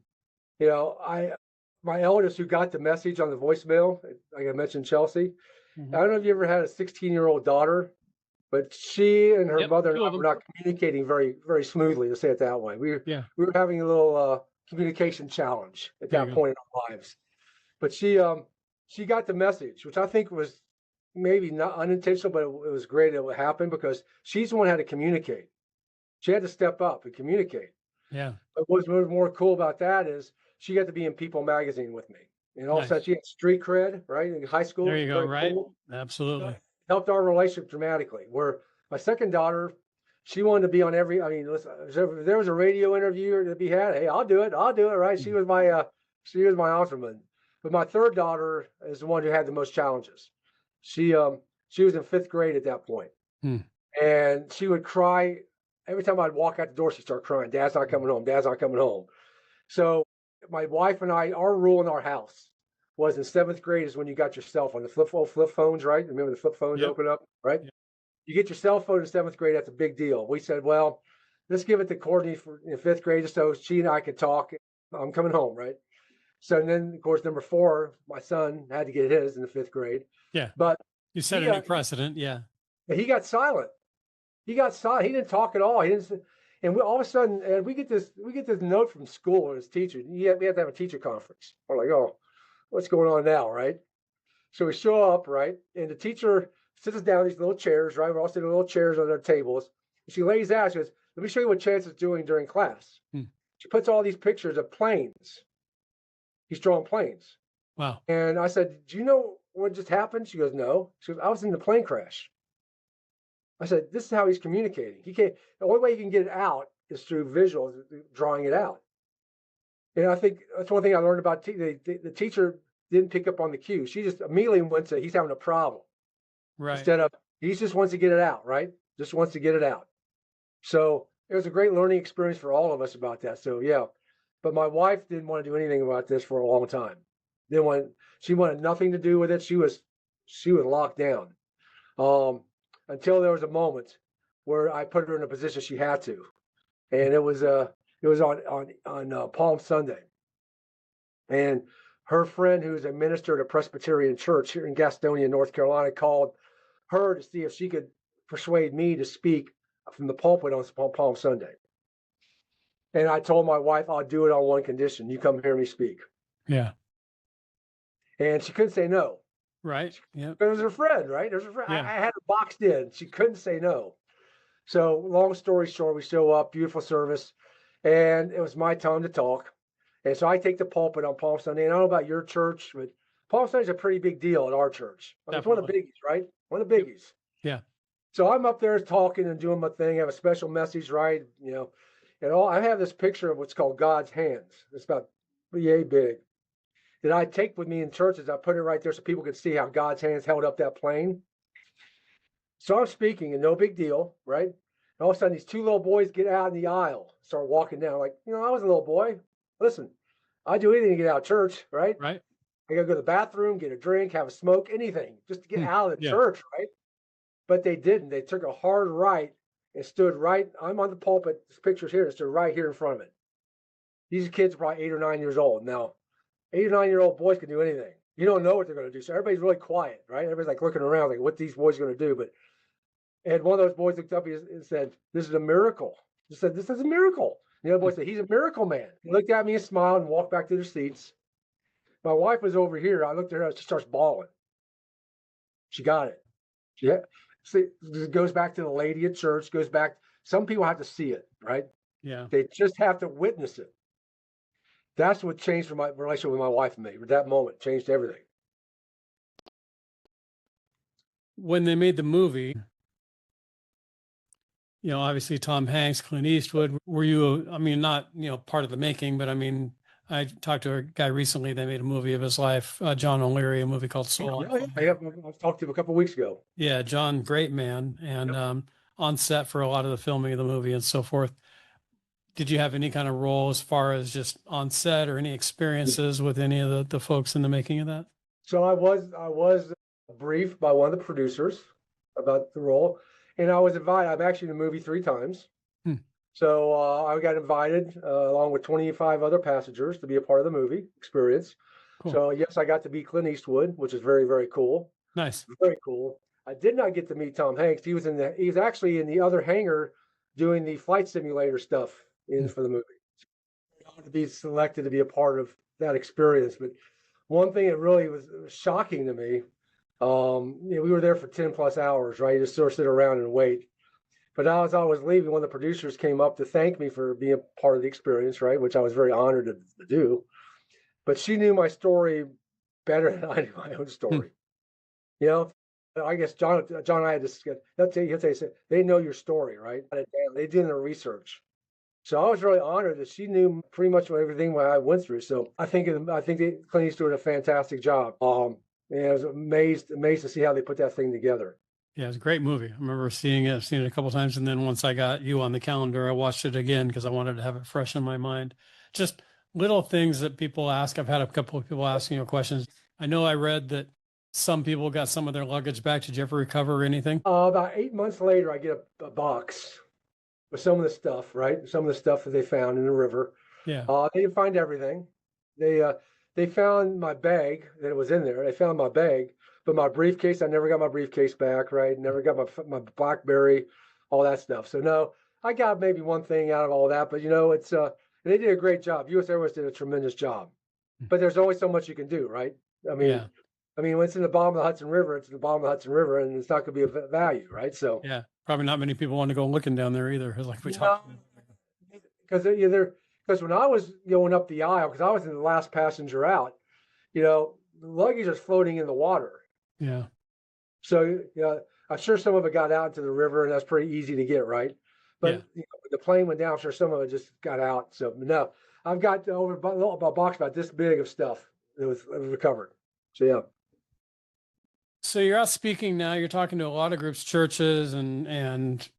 eldest, who got the message on the voicemail, like I mentioned, Chelsea. Mm-hmm. I don't know if you ever had a 16-year-old daughter, but she and her mother and I were not communicating very, very smoothly, to say it that way. We were having a little communication challenge at that point in our lives. But she got the message, which I think was maybe not unintentional, but it was great it would happen because she's the one who had to communicate. She had to step up and communicate. Yeah. But what's more cool about that is she got to be in People magazine with me. And all of a sudden she had street cred, right? In high school. There you go, right? Cool. Absolutely. Helped our relationship dramatically. Where my second daughter, she wanted to be on listen, if there was a radio interview to be had, hey, I'll do it, right? She was my Osmerman. But my third daughter is the one who had the most challenges. She was in 5th grade at that point. And she would cry every time I'd walk out the door, she'd start crying. Dad's not coming home. Dad's not coming home. So my wife and I, our rule in our house was in 7th grade is when you got your cell phone, the flip phones, right? Remember the flip phones Yep. open up, right? Yep. You get your cell phone in 7th grade, that's a big deal. We said, well, let's give it to Courtney in 5th grade just so she and I could talk. I'm coming home, right? So then, of course, number 4, my son had to get his in the 5th grade. Yeah. But You set a new precedent. Yeah. he got silent. He got silent. He didn't talk at all. He didn't. And we, all of a sudden, and we get this note from school, his teacher. We have to have a teacher conference. We're like, oh, what's going on now, right? So we show up, right, and the teacher sits us down in these little chairs, right? We're all sitting in little chairs on their tables. And she lays out. She goes, "Let me show you what Chance is doing during class." She puts all these pictures of planes. He's drawing planes. Wow. And I said, "Do you know what just happened?" She goes, "No." She goes, "I was in the plane crash." I said, "This is how he's communicating. He can't. The only way he can get it out is through visuals, drawing it out." And I think that's one thing I learned about the teacher didn't pick up on the cue. She just immediately went to, he's having a problem. Right. Instead of, he just wants to get it out, right? Just wants to get it out. So it was a great learning experience for all of us about that. So yeah, but my wife didn't want to do anything about this for a long time. She wanted nothing to do with it. She was locked down. Until there was a moment where I put her in a position she had to, and it was on Palm Sunday, and her friend, who's a minister at a Presbyterian church here in Gastonia, North Carolina, called her to see if she could persuade me to speak from the pulpit on Palm Sunday. And I told my wife, I'll do it on one condition: you come hear me speak. Yeah. And she couldn't say no. Right. Yeah. It was her friend, right? There's her friend. Yeah. I had her boxed in. She couldn't say no. So long story short, we show up, beautiful service, and it was my time to talk. And so I take the pulpit on Palm Sunday. And I don't know about your church, but Palm Sunday is a pretty big deal at our church. It's one of the biggies, right? One of the biggies. Yeah. So I'm up there talking and doing my thing. I have a special message, right? And I have this picture of what's called God's hands. It's about yay big. That I take with me in churches. I put it right there so people could see how God's hands held up that plane. So I'm speaking, and no big deal, right? And all of a sudden, these 2 little boys get out in the aisle, start walking down. Like, I was a little boy. Listen, I'd do anything to get out of church, right? Right. I got to go to the bathroom, get a drink, have a smoke, anything, just to get out of the church, right? But they didn't. They took a hard right and stood right. I'm on the pulpit. This picture's here. It stood right here in front of it. These kids are probably 8 or 9 years old now. 8 or 9-year-old boys can do anything. You don't know what they're going to do. So everybody's really quiet, right? Everybody's like looking around, like, what these boys going to do? But and one of those boys looked up and said, "This is a miracle." He said, "This is a miracle." And the other boy said, "He's a miracle man." He looked at me and smiled and walked back to their seats. My wife was over here. I looked at her. She starts bawling. She got it. Yeah. See, it goes back to the lady at church. Goes back. Some people have to see it, right? Yeah. They just have to witness it. That's what changed my relationship with my wife and me. That moment changed everything. When they made the movie, obviously Tom Hanks, Clint Eastwood, were you, not, part of the making, but I talked to a guy recently, they made a movie of his life, John O'Leary, a movie called Soul. I talked to him a couple of weeks ago. Yeah, John, great man. And on set for a lot of the filming of the movie and so forth. Did you have any kind of role as far as just on set or any experiences with any of the folks in the making of that? So I was briefed by one of the producers about the role, and I was invited. I'm actually in the movie 3 times. So I got invited along with 25 other passengers to be a part of the movie experience. Cool. So yes, I got to meet Clint Eastwood, which is very, very cool. Nice. Very cool. I did not get to meet Tom Hanks. He was actually in the other hangar doing the flight simulator stuff for the movie. To be selected to be a part of that experience. But one thing that really was shocking to me, we were there for 10 plus hours, right? You just sort of sit around and wait. But as I was leaving, one of the producers came up to thank me for being a part of the experience, right? Which I was very honored to do. But she knew my story better than I knew my own story. I guess John and I had discussed, they know your story, right? They did their research. So I was really honored that she knew pretty much everything I went through. So I think that Clint Eastwood did a fantastic job. And I was amazed to see how they put that thing together. Yeah, it's a great movie. I remember seeing it. I've seen it a couple of times, and then once I got you on the calendar, I watched it again because I wanted to have it fresh in my mind. Just little things that people ask. I've had a couple of people asking you questions. I know I read that some people got some of their luggage back. Did you ever recover anything? About 8 months later, I get a box with some of the stuff, right? Some of the stuff that they found in the river. Yeah. They didn't find everything. They uh, they found my bag that was in there. They found my bag, but my briefcase, I never got my briefcase back, right? Never got my BlackBerry, all that stuff. So no, I got maybe one thing out of all that, but it's they did a great job. US Airways did a tremendous job. But there's always so much you can do, right? I mean, Yeah. when it's in the bottom of the Hudson River, it's in the bottom of the Hudson River, and it's not going to be of value, right? So Yeah. Probably not many people want to go looking down there either. Like we no, talked. because when I was going up the aisle, because I was in the last passenger out, the luggage is floating in the water. Yeah. So I'm sure some of it got out into the river, and that's pretty easy to get, right? But Yeah. when the plane went down, I'm sure some of it just got out. So no, I've got over a box about this big of stuff that was recovered. So yeah. So you're out speaking now. You're talking to a lot of groups, churches, and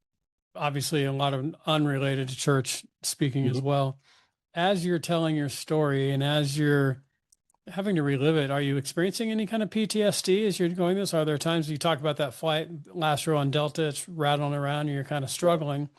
obviously a lot of unrelated to church speaking as well. As you're telling your story and as you're having to relive it, are you experiencing any kind of PTSD as you're going this? Are there times you talk about that flight last row on Delta, it's rattling around and you're kind of struggling,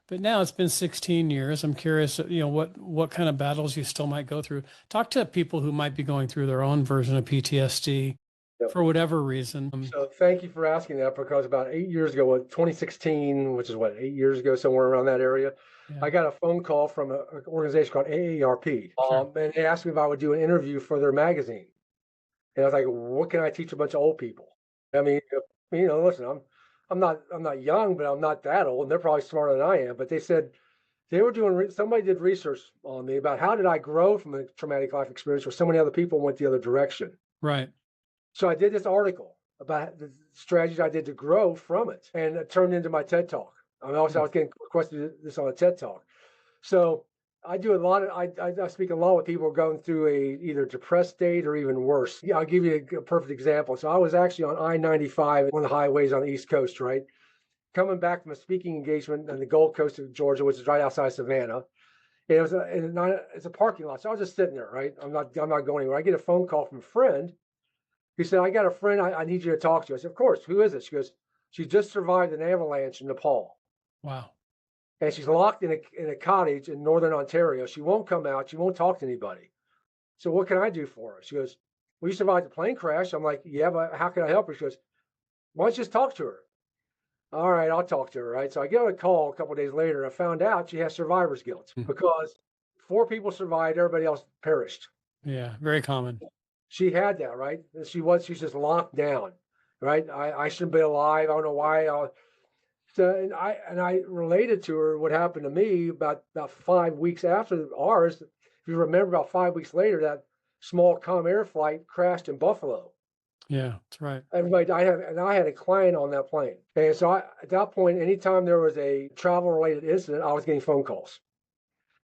but now it's been 16 years. I'm curious, what kind of battles you still might go through. Talk to people who might be going through their own version of PTSD Yep. for whatever reason. So thank you for asking that, because about 8 years ago, 2016, which is 8 years ago, somewhere around that area, Yeah. I got a phone call from an organization called AARP. Sure. And they asked me if I would do an interview for their magazine. And I was like, what can I teach a bunch of old people? I mean, listen, I'm not young, but I'm not that old, and they're probably smarter than I am. But they said they were doing, somebody did research on me about how did I grow from a traumatic life experience where so many other people went the other direction. Right. So I did this article about the strategies I did to grow from it, and it turned into my TED Talk. I was getting requested to do this on a TED Talk. So I do a lot of, I speak a lot with people going through a either depressed state or even worse. Yeah, I'll give you a perfect example. So I was actually on I-95, one of the highways on the East Coast, right? Coming back from a speaking engagement on the Gold Coast of Georgia, which is right outside Savannah. And it's a parking lot. So I was just sitting there, right? I'm not going anywhere. I get a phone call from a friend. He said, I got a friend I need you to talk to. I said, of course. Who is it? She goes, she just survived an avalanche in Nepal. Wow. And she's locked in a cottage in northern Ontario. She won't come out. She won't talk to anybody. So what can I do for her? She goes, well, you survived the plane crash. I'm like, yeah, but how can I help her? She goes, why don't you just talk to her? All right, I'll talk to her, right? So I get a call a couple of days later. I found out she has survivor's guilt because 4 people survived. Everybody else perished. Yeah, very common. She had that, right? She's just locked down, right? I shouldn't be alive. I don't know why. So and I related to her what happened to me about 5 weeks after ours. If you remember, about 5 weeks later, that small Comair flight crashed in Buffalo. Yeah, that's right. Everybody died, and I had a client on that plane. And so at that point, anytime there was a travel-related incident, I was getting phone calls.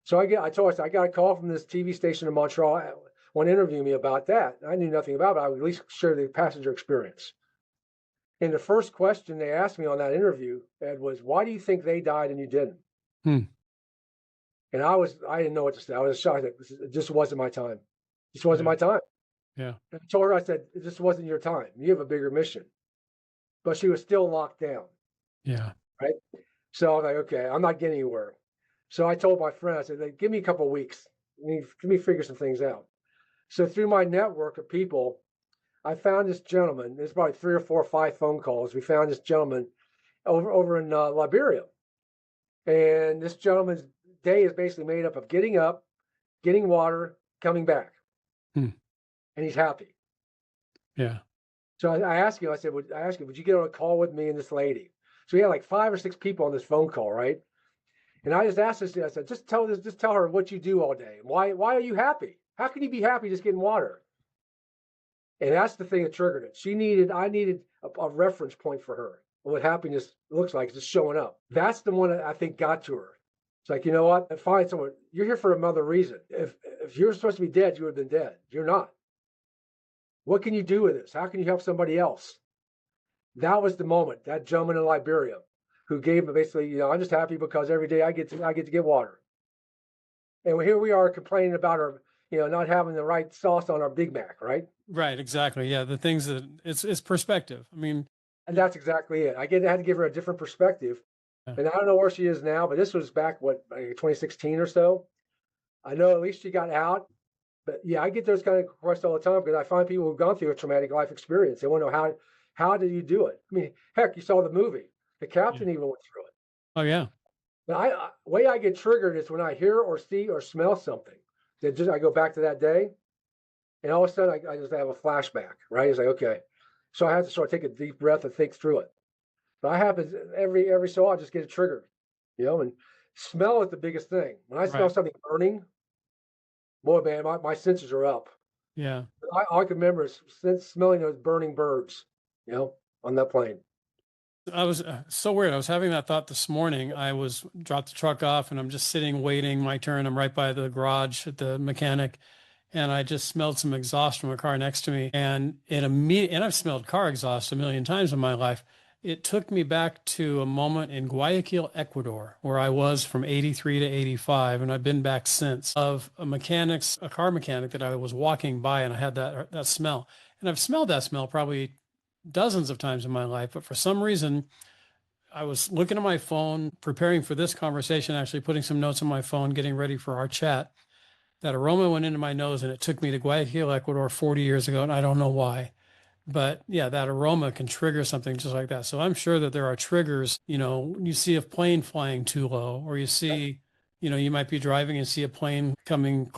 So I told her, I got a call from this TV station in Montreal, want to interview me about that. I knew nothing about it. I would at least share the passenger experience. And the first question they asked me on that interview, Ed, was, why do you think they died and you didn't? And I didn't know what to say. I was shocked that it just wasn't my time. This wasn't my time. Yeah. And I told her, I said, it just wasn't your time. You have a bigger mission. But she was still locked down. Yeah. Right. So I was like, okay, I'm not getting anywhere. So I told my friend, I said, give me a couple of weeks. Let me figure some things out. So through my network of people, I found this gentleman. There's probably 3 or 4 or 5 phone calls. We found this gentleman over in Liberia. And this gentleman's day is basically made up of getting up, getting water, coming back. And he's happy. Yeah. So I asked him, would you get on a call with me and this lady? So we had like 5 or 6 people on this phone call, right? And I just asked this, I said, just tell her what you do all day. Why are you happy? How can you be happy just getting water? And that's the thing that triggered it. I needed a reference point for her. What happiness looks like, just showing up. That's the one that I think got to her. It's like, you know what? Find someone. You're here for another reason. If you're supposed to be dead, you would have been dead. You're not. What can you do with this? How can you help somebody else? That was the moment. That gentleman in Liberia who gave me basically, I'm just happy because every day I get to get water. And here we are complaining about our, not having the right sauce on our Big Mac, right? Right, exactly. Yeah, the things that it's perspective. I mean, And that's exactly it. I had to give her a different perspective. yeah, And I don't know where she is now, but this was back, what, like 2016 or so. I know at least she got out. But yeah, I get those kind of questions all the time because I find people who've gone through a traumatic life experience. They want to know how did you do it? I mean, heck, you saw the movie. The yeah. captain even went through it. Oh yeah. But way I get triggered is when I hear or see or smell something that just I go back to that day, and all of a sudden I just have a flashback. Right? It's like, okay, so I have to sort of take a deep breath and think through it. But I happen every so I just get triggered, and smell is the biggest thing. When I smell Right. something burning, boy, man, my senses are up. Yeah. I can remember smelling those burning birds, on that plane. I was so weird. I was having that thought this morning. I was dropped the truck off and I'm just sitting waiting my turn. I'm right by the garage at the mechanic and I just smelled some exhaust from a car next to me and and I've smelled car exhaust a million times in my life. It took me back to a moment in Guayaquil, Ecuador, where I was from 83 to 85 and I've been back since of a car mechanic that I was walking by and I had that smell. And I've smelled that smell probably dozens of times in my life, but for some reason, I was looking at my phone, preparing for this conversation, actually putting some notes on my phone, getting ready for our chat. That aroma went into my nose and it took me to Guayaquil, Ecuador 40 years ago, and I don't know why. But yeah, that aroma can trigger something just like that. So I'm sure that there are triggers, you see a plane flying too low, or you see, you might be driving and see a plane coming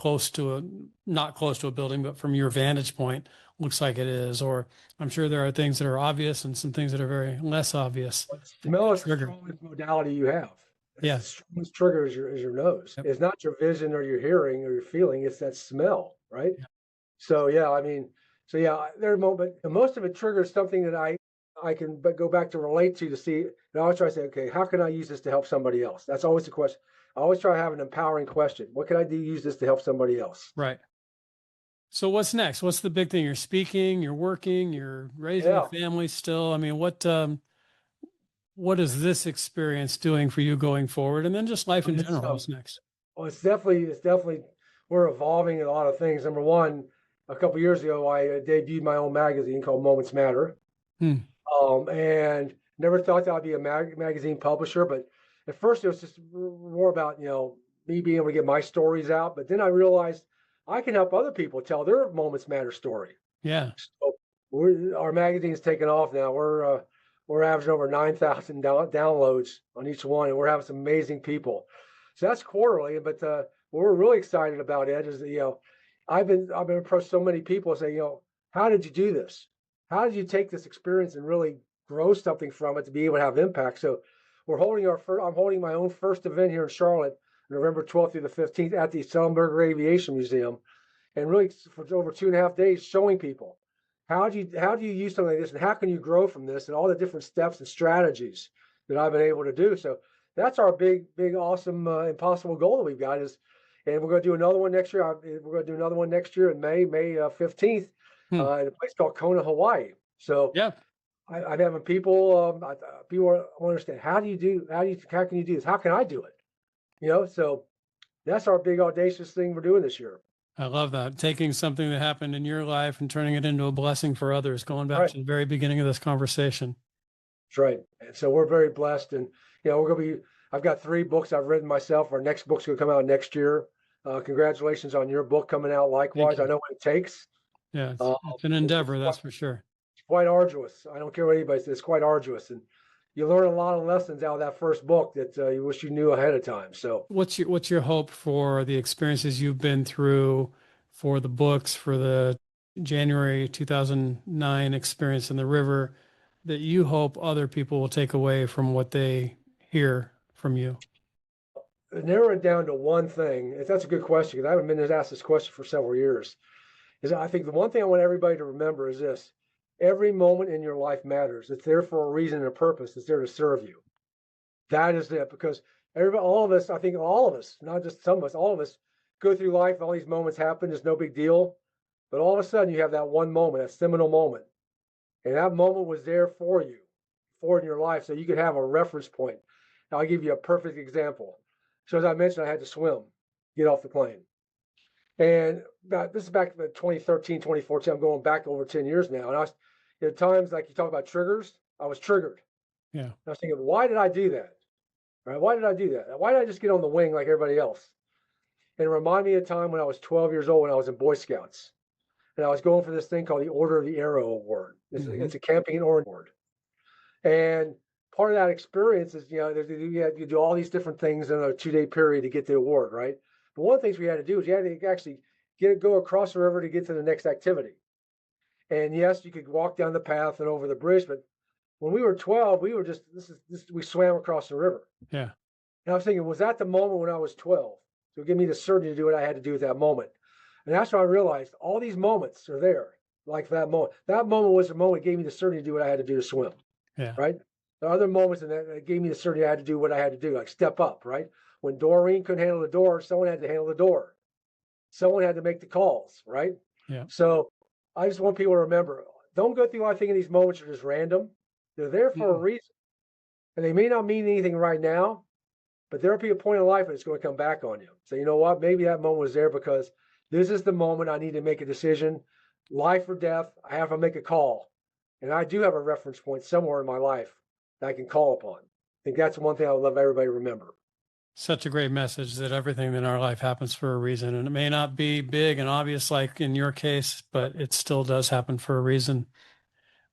not close to a building, but from your vantage point, looks like it is. Or I'm sure there are things that are obvious and some things that are very less obvious But that smell can is the trigger. strongest modality you have. It's the Yeah. strongest trigger is your nose. Yep. It's not your vision or your hearing or your feeling. It's that smell, right? Yeah. So yeah, I mean, so yeah, there are moments, but most of it triggers something that I can go back to relate to see. And I always try to say, okay, how can I use this to help somebody else? That's always the question. I always try to have an empowering question. What can I do use this to help somebody else? Right. So what's next? What's the big thing? You're speaking, you're working, you're raising a Yeah, family still. I mean, what is this experience doing for you going forward? And then just life in it's general. What's next? well, it's definitely we're evolving in a lot of things. Number one, a couple years ago, I debuted my own magazine called Moments Matter, Hmm. and never thought that I'd be a magazine publisher. But at first, it was just more about me being able to get my stories out. But then I realized I can help other people tell their Moments Matter story. Yeah. So our magazine's taken off now. We're averaging over 9,000 downloads on each one, and we're having some amazing people. So that's quarterly. But what we're really excited about, Ed, is that I've been approached so many people saying, how did you do this? How did you take this experience and really grow something from it to be able to have impact? So I'm holding my own first event here in Charlotte, November 12th through the 15th at the Sullenberger Aviation Museum, and really for over 2.5 days showing people how do you use something like this and how can you grow from this and all the different steps and strategies that I've been able to do. So that's our big, awesome, impossible goal that we've got and we're going to do another one next year. We're going to do another one next year in May 15th, Hmm. in a place called Kona, Hawaii. So Yeah. I'm having people, people want to understand how can you do this? How can I do it? So that's our big audacious thing we're doing this year. I love that. Taking something that happened in your life and turning it into a blessing for others, going back Right. to the very beginning of this conversation. That's right. And so we're very blessed. And, I've got 3 books I've written myself. Our next book's going to come out next year. Congratulations on your book coming out Thank likewise. I you. know what it takes. Yeah. Uh, It's an it's endeavor, that's for sure. quite arduous. I don't care what anybody says. It's quite arduous. And you learn a lot of lessons out of that first book that you wish you knew ahead of time. So What's your hope for the experiences you've been through, for the books, for the January 2009 experience in the river, that you hope other people will take away from what they hear from you? narrow it down to one thing. That's a good question because I haven't been asked this question for several years. Is I think the one thing I want everybody to remember is this: every moment in your life matters. It's there for a reason and a purpose. It's there to serve you. That is it. Because all of us, I think all of us, not just some of us, all of us go through life. All these moments happen. It's no big deal. But all of a sudden, you have that one moment, that seminal moment, and that moment was there for you. forward in your life so you could have a reference point. Now, I'll give you a perfect example. So as I mentioned, I had to swim, get off the plane. And this is back in 2013, 2014. I'm going back over 10 years now. And at times, like you talk about triggers, I was triggered. Yeah. I was thinking, why did I do that? Right? Why did I do that? Why did I just get on the wing like everybody else? And it reminded me of a time when I was 12 years old when I was in Boy Scouts. And I was going for this thing called the Order of the Arrow Award. It's a camping and Orange Award. And part of that experience is, you do all these different things in a 2-day period to get the award, right? But one of the things we had to do is you had to actually go across the river to get to the next activity. And yes, you could walk down the path and over the bridge, but when we were 12, we were just we swam across the river. Yeah. And I was thinking, was that the moment when I was 12? So give me the certainty to do what I had to do at that moment. And that's when I realized all these moments are there, like that moment. That moment was the moment that gave me the certainty to do what I had to do to swim. Yeah. Right? There are other moments that gave me the certainty I had to do what I had to do, like step up, right? When Doreen couldn't handle the door, someone had to handle the door. Someone had to make the calls, right? Yeah. So I just want people to remember, don't go through life thinking these moments are just random. They're there for a reason. And they may not mean anything right now, but there'll be a point in life when it's going to come back on you. So you know what? Maybe that moment was there because this is the moment I need to make a decision, life or death. I have to make a call. And I do have a reference point somewhere in my life that I can call upon. I think that's one thing I would love everybody to remember. Such a great message that everything in our life happens for a reason. And it may not be big and obvious like in your case, but it still does happen for a reason.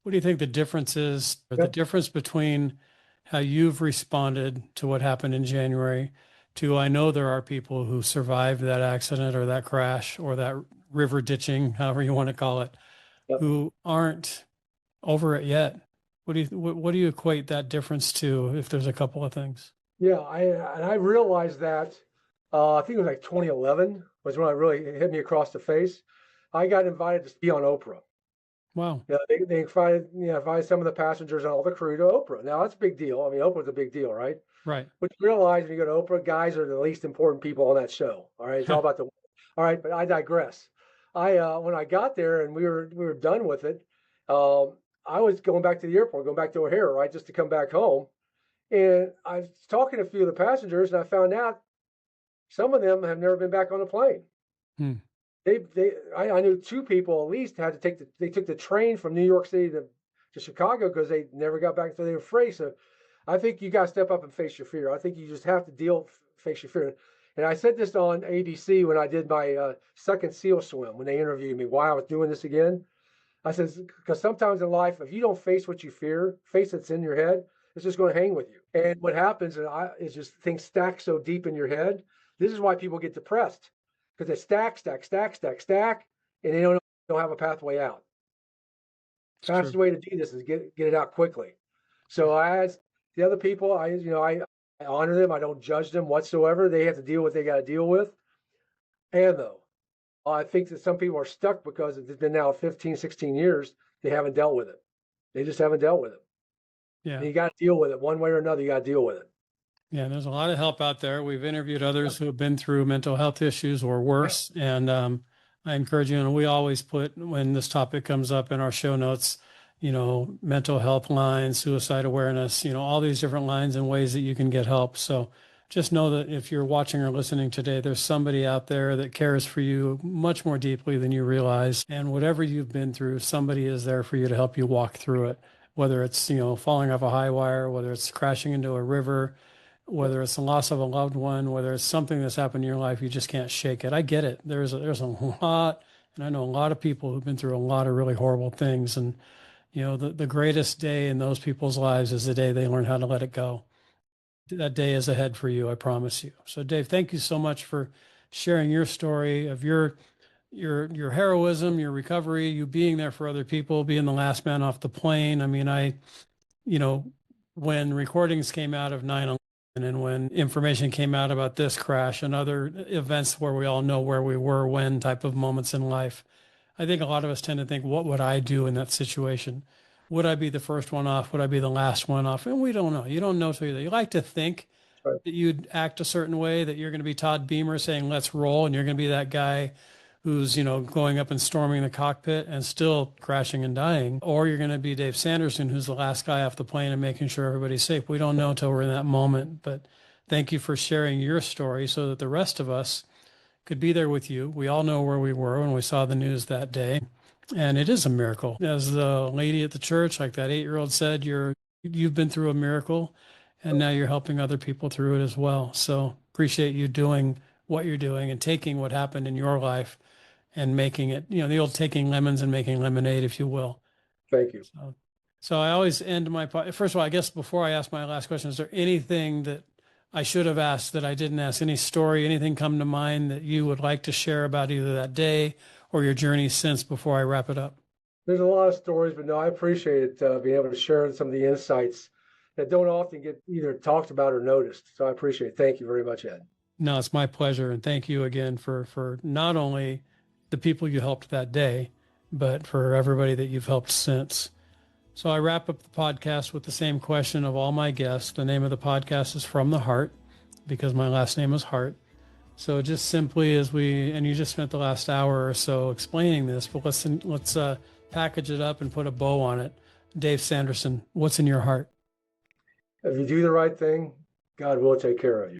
What do you think the difference is, or the difference between how you've responded to what happened in January to, I know there are people who survived that accident or that crash or that river ditching, however you want to call it, who aren't over it yet. What do you equate that difference to, if there's a couple of things? Yeah, I realized that, I think it was like 2011 was when it really hit me across the face. I got invited to be on Oprah. Wow. Yeah, they invited some of the passengers and all the crew to Oprah. Now, that's a big deal. I mean, Oprah's a big deal, right? Right. But you realize when you go to Oprah, guys are the least important people on that show. All right, it's all about the. All right, but I digress. When I got there and we were done with it, I was going back to the airport, going back to O'Hare, right, just to come back home. And I was talking to a few of the passengers, and I found out some of them have never been back on a plane. I knew 2 people at least had to they took the train from New York City to Chicago because they never got back until they were afraid. So I think you got to step up and face your fear. I think you just have to face your fear. And I said this on ABC when I did my second SEAL swim, when they interviewed me why I was doing this again. I said, because sometimes in life, if you don't face what you fear, face what's in your head, it's just going to hang with you. And what happens is just things stack so deep in your head. This is why people get depressed, because they stack, and they don't have a pathway out. Fastest way to do this is get it out quickly. So I asked the other people, I honor them. I don't judge them whatsoever. They have to deal with what they got to deal with. And though, I think that some people are stuck because it's been now 15, 16 years. They haven't dealt with it. They just haven't dealt with it. Yeah. And you got to deal with it one way or another. You got to deal with it. Yeah, there's a lot of help out there. We've interviewed others who have been through mental health issues or worse. And I encourage you, and we always put, when this topic comes up in our show notes, mental health lines, suicide awareness, all these different lines and ways that you can get help. So just know that if you're watching or listening today, there's somebody out there that cares for you much more deeply than you realize. And whatever you've been through, somebody is there for you to help you walk through it, whether it's, falling off a high wire, whether it's crashing into a river, whether it's the loss of a loved one, whether it's something that's happened in your life, you just can't shake it. I get it. There's a lot, and I know a lot of people who've been through a lot of really horrible things. And, the greatest day in those people's lives is the day they learn how to let it go. That day is ahead for you, I promise you. So Dave, thank you so much for sharing your story of your heroism, your recovery, you being there for other people, being the last man off the plane. I mean, when recordings came out of 9/11, and when information came out about this crash and other events where we all know where we were when type of moments in life, I think a lot of us tend to think, what would I do in that situation? Would I be the first one off? Would I be the last one off? And we don't know. You don't know till you're. You like to think that you'd act a certain way, that you're going to be Todd Beamer saying, let's roll. And you're going to be that guy who's, going up and storming the cockpit and still crashing and dying, or you're going to be Dave Sanderson, who's the last guy off the plane and making sure everybody's safe. We don't know until we're in that moment, but thank you for sharing your story so that the rest of us could be there with you. We all know where we were when we saw the news that day, and it is a miracle. As the lady at the church, like that 8-year-old said, you've been through a miracle, and now you're helping other people through it as well. So appreciate you doing what you're doing and taking what happened in your life and making it, the old taking lemons and making lemonade, if you will. Thank you. So I always end first of all, I guess before I ask my last question, is there anything that I should have asked that I didn't ask? Any story, anything come to mind that you would like to share about either that day or your journey since before I wrap it up? There's a lot of stories, but no, I appreciate being able to share some of the insights that don't often get either talked about or noticed. So I appreciate it. Thank you very much, Ed. No, it's my pleasure. And thank you again for not only the people you helped that day, but for everybody that you've helped since. So I wrap up the podcast with the same question of all my guests. The name of the podcast is From the Hart, because my last name is Hart. So just simply and you just spent the last hour or so explaining this, but let's package it up and put a bow on it. Dave Sanderson, what's in your heart? If you do the right thing, God will take care of you.